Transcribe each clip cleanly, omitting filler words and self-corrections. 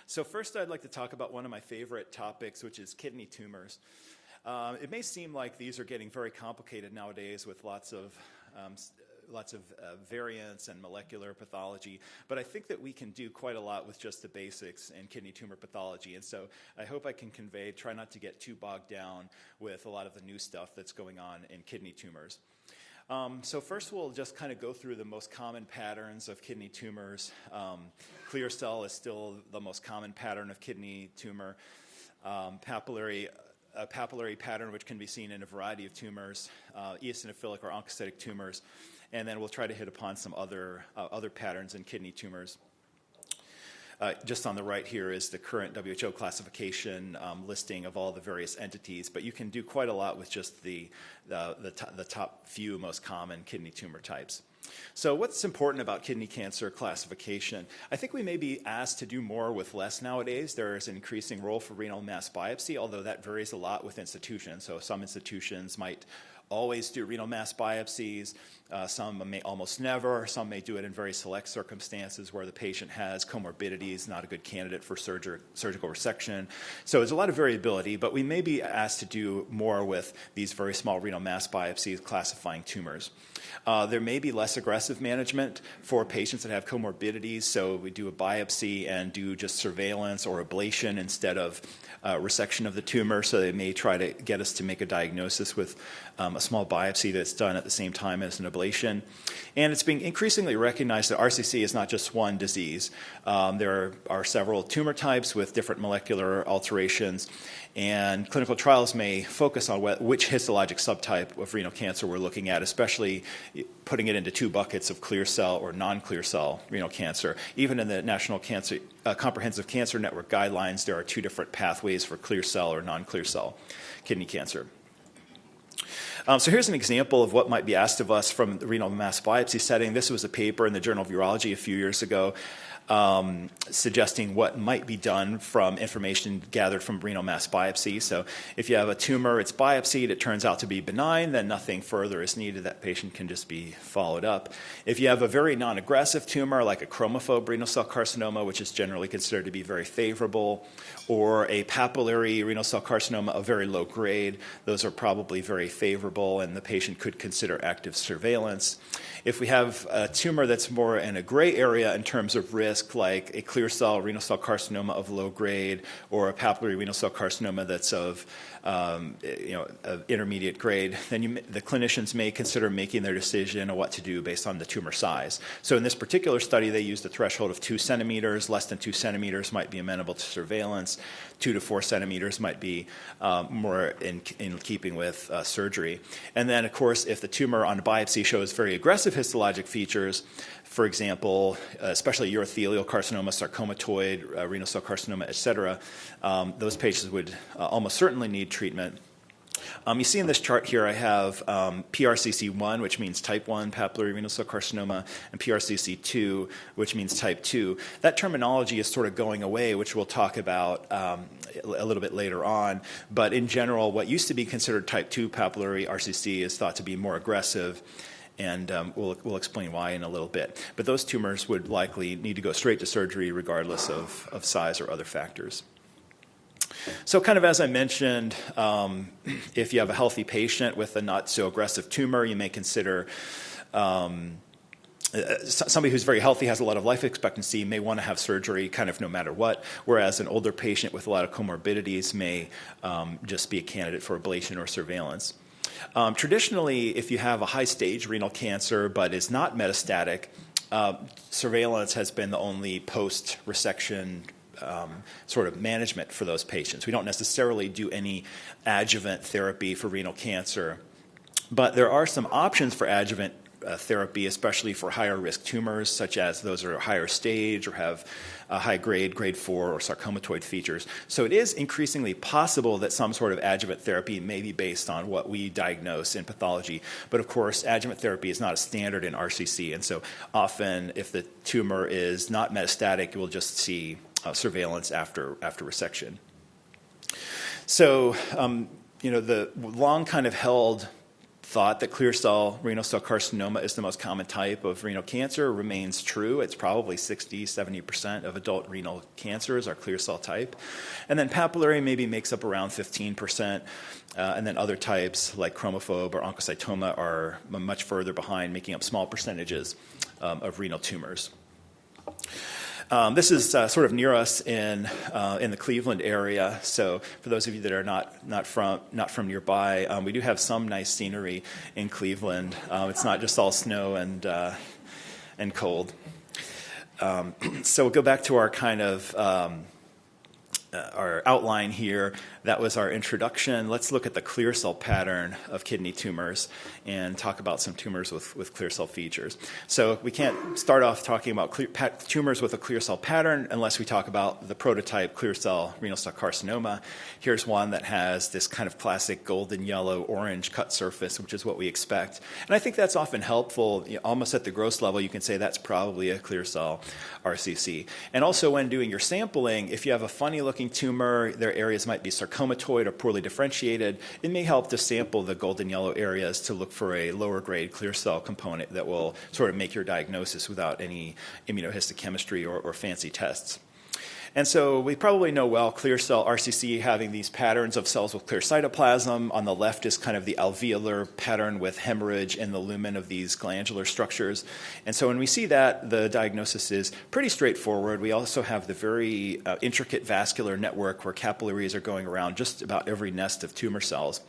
So first I'd like to talk about one of my favorite topics, which is kidney tumors. It may seem like these are getting very complicated nowadays with lots of variants and molecular pathology, but I think that we can do quite a lot with just the basics in kidney tumor pathology. And so I hope I can try not to get too bogged down with a lot of the new stuff that's going on in kidney tumors. So first we'll just kind of go through the most common patterns of kidney tumors. Clear cell is still the most common pattern of kidney tumor. A papillary pattern which can be seen in a variety of tumors, eosinophilic or oncocytic tumors, and then we'll try to hit upon some other patterns in kidney tumors. Just on the right here is the current WHO classification listing of all the various entities, but you can do quite a lot with just the top few most common kidney tumor types. So what's important about kidney cancer classification? I think we may be asked to do more with less nowadays. There is an increasing role for renal mass biopsy, although that varies a lot with institutions. So some institutions might always do renal mass biopsies. Some may almost never. Some may do it in very select circumstances where the patient has comorbidities, not a good candidate for surgical resection. So there's a lot of variability, but we may be asked to do more with these very small renal mass biopsies classifying tumors. There may be less aggressive management for patients that have comorbidities, so we do a biopsy and do just surveillance or ablation instead of resection of the tumor, so they may try to get us to make a diagnosis with a small biopsy that's done at the same time as an ablation. And it's being increasingly recognized that RCC is not just one disease. There are several tumor types with different molecular alterations, and clinical trials may focus on which histologic subtype of renal cancer we're looking at, especially putting it into two buckets of clear cell or non-clear cell renal cancer. Even in the National Comprehensive Cancer Network guidelines, there are two different pathways for clear cell or non-clear cell kidney cancer. So here's an example of what might be asked of us from the renal mass biopsy setting. This was a paper in the Journal of Urology a few years ago suggesting what might be done from information gathered from renal mass biopsy. So if you have a tumor, it's biopsied, it turns out to be benign, then nothing further is needed. That patient can just be followed up. If you have a very non-aggressive tumor, like a chromophobe renal cell carcinoma, which is generally considered to be very favorable, or a papillary renal cell carcinoma of very low grade, those are probably very favorable, and the patient could consider active surveillance. If we have a tumor that's more in a gray area in terms of risk, like a clear cell renal cell carcinoma of low grade, or a papillary renal cell carcinoma that's of intermediate grade, then the clinicians may consider making their decision on what to do based on the tumor size. So in this particular study, they used a threshold of 2 centimeters. Less than 2 centimeters might be amenable to surveillance. 2 to 4 centimeters might be more in keeping with surgery. And then, of course, if the tumor on biopsy shows very aggressive histologic features, for example, especially urothelial carcinoma, sarcomatoid, renal cell carcinoma, et cetera, those patients would almost certainly need treatment. You see in this chart here I have PRCC1, which means type 1 papillary renal cell carcinoma, and PRCC2, which means type 2. That terminology is sort of going away, which we'll talk about a little bit later on. But in general, what used to be considered type 2 papillary RCC is thought to be more aggressive, and we'll explain why in a little bit. But those tumors would likely need to go straight to surgery regardless of size or other factors. So kind of as I mentioned, if you have a healthy patient with a not so aggressive tumor, you may consider somebody who's very healthy, has a lot of life expectancy, may want to have surgery kind of no matter what, whereas an older patient with a lot of comorbidities may just be a candidate for ablation or surveillance. Traditionally, if you have a high-stage renal cancer but is not metastatic, surveillance has been the only post-resection sort of management for those patients. We don't necessarily do any adjuvant therapy for renal cancer, but there are some options for adjuvant therapy, especially for higher risk tumors, such as those that are higher stage or have high grade, grade 4 or sarcomatoid features. So it is increasingly possible that some sort of adjuvant therapy may be based on what we diagnose in pathology. But of course, adjuvant therapy is not a standard in RCC. And so often if the tumor is not metastatic, we'll just see surveillance after resection. So, the long kind of held thought that clear cell renal cell carcinoma is the most common type of renal cancer remains true. It's probably 60-70% of adult renal cancers are clear cell type. And then papillary maybe makes up around 15%. And then other types like chromophobe or oncocytoma are much further behind, making up small percentages of renal tumors. This is sort of near us in the Cleveland area. So for those of you that are not from nearby, we do have some nice scenery in Cleveland. It's not just all snow and cold. So we'll go back to our kind of our outline here. That was our introduction. Let's look at the clear cell pattern of kidney tumors and talk about some tumors with clear cell features. So we can't start off talking about tumors with a clear cell pattern unless we talk about the prototype clear cell renal cell carcinoma. Here's one that has this kind of classic golden yellow orange cut surface, which is what we expect. And I think that's often helpful. Almost at the gross level, you can say that's probably a clear cell RCC. And also when doing your sampling, if you have a funny looking tumor, their areas might be sarcomatoid or poorly differentiated, it may help to sample the golden yellow areas to look for a lower grade clear cell component that will sort of make your diagnosis without any immunohistochemistry or fancy tests. And so we probably know well clear cell RCC having these patterns of cells with clear cytoplasm. On the left is kind of the alveolar pattern with hemorrhage in the lumen of these glandular structures. And so when we see that, the diagnosis is pretty straightforward. We also have the very intricate vascular network where capillaries are going around just about every nest of tumor cells.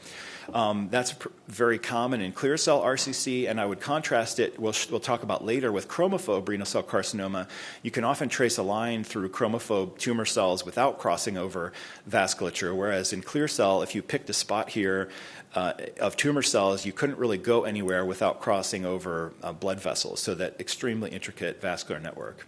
That's very common in clear cell RCC, and I would contrast it, we'll talk about later, with chromophobe renal cell carcinoma. You can often trace a line through chromophobe tumor cells without crossing over vasculature, whereas in clear cell, if you picked a spot here of tumor cells, you couldn't really go anywhere without crossing over blood vessels, so that extremely intricate vascular network.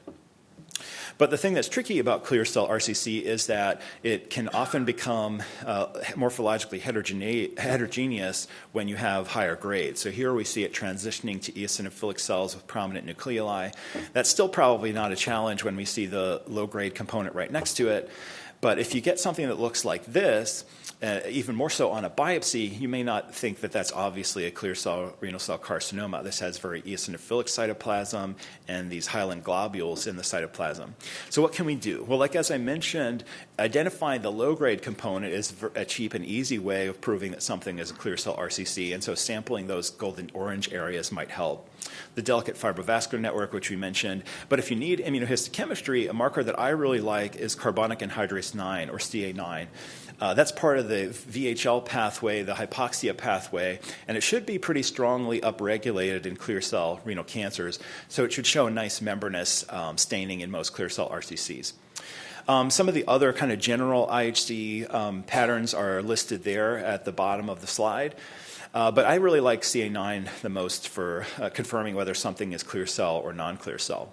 But the thing that's tricky about clear cell RCC is that it can often become morphologically heterogeneous when you have higher grades. So here we see it transitioning to eosinophilic cells with prominent nucleoli. That's still probably not a challenge when we see the low-grade component right next to it. But if you get something that looks like this, even more so on a biopsy, you may not think that that's obviously a clear cell renal cell carcinoma. This has very eosinophilic cytoplasm and these hyaline globules in the cytoplasm. So what can we do? Well, like as I mentioned, identifying the low-grade component is a cheap and easy way of proving that something is a clear cell RCC, and so sampling those golden orange areas might help. The delicate fibrovascular network, which we mentioned, but if you need immunohistochemistry, a marker that I really like is carbonic anhydrase 9, or CA9. That's part of the VHL pathway, the hypoxia pathway, and it should be pretty strongly upregulated in clear cell renal cancers, so it should show a nice membranous staining in most clear cell RCCs. Some of the other kind of general IHC patterns are listed there at the bottom of the slide. But I really like CA9 the most for confirming whether something is clear cell or non-clear cell.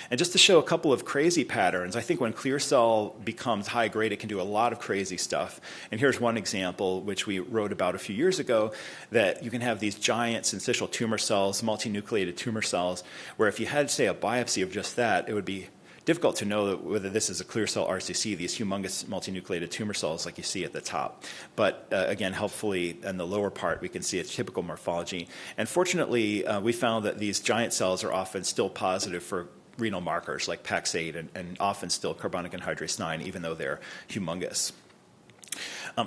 And just to show a couple of crazy patterns, I think when clear cell becomes high grade, it can do a lot of crazy stuff. And here's one example, which we wrote about a few years ago, that you can have these giant syncytial tumor cells, multinucleated tumor cells, where if you had, say, a biopsy of just that, it would be difficult to know whether this is a clear cell RCC, these humongous multinucleated tumor cells like you see at the top. But again, helpfully, in the lower part, we can see its typical morphology. And fortunately, we found that these giant cells are often still positive for renal markers like PAX8 and often still carbonic anhydrase 9, even though they're humongous.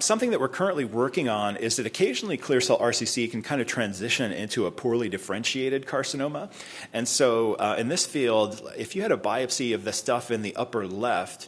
Something that we're currently working on is that occasionally clear cell RCC can kind of transition into a poorly differentiated carcinoma. And so in this field, if you had a biopsy of the stuff in the upper left,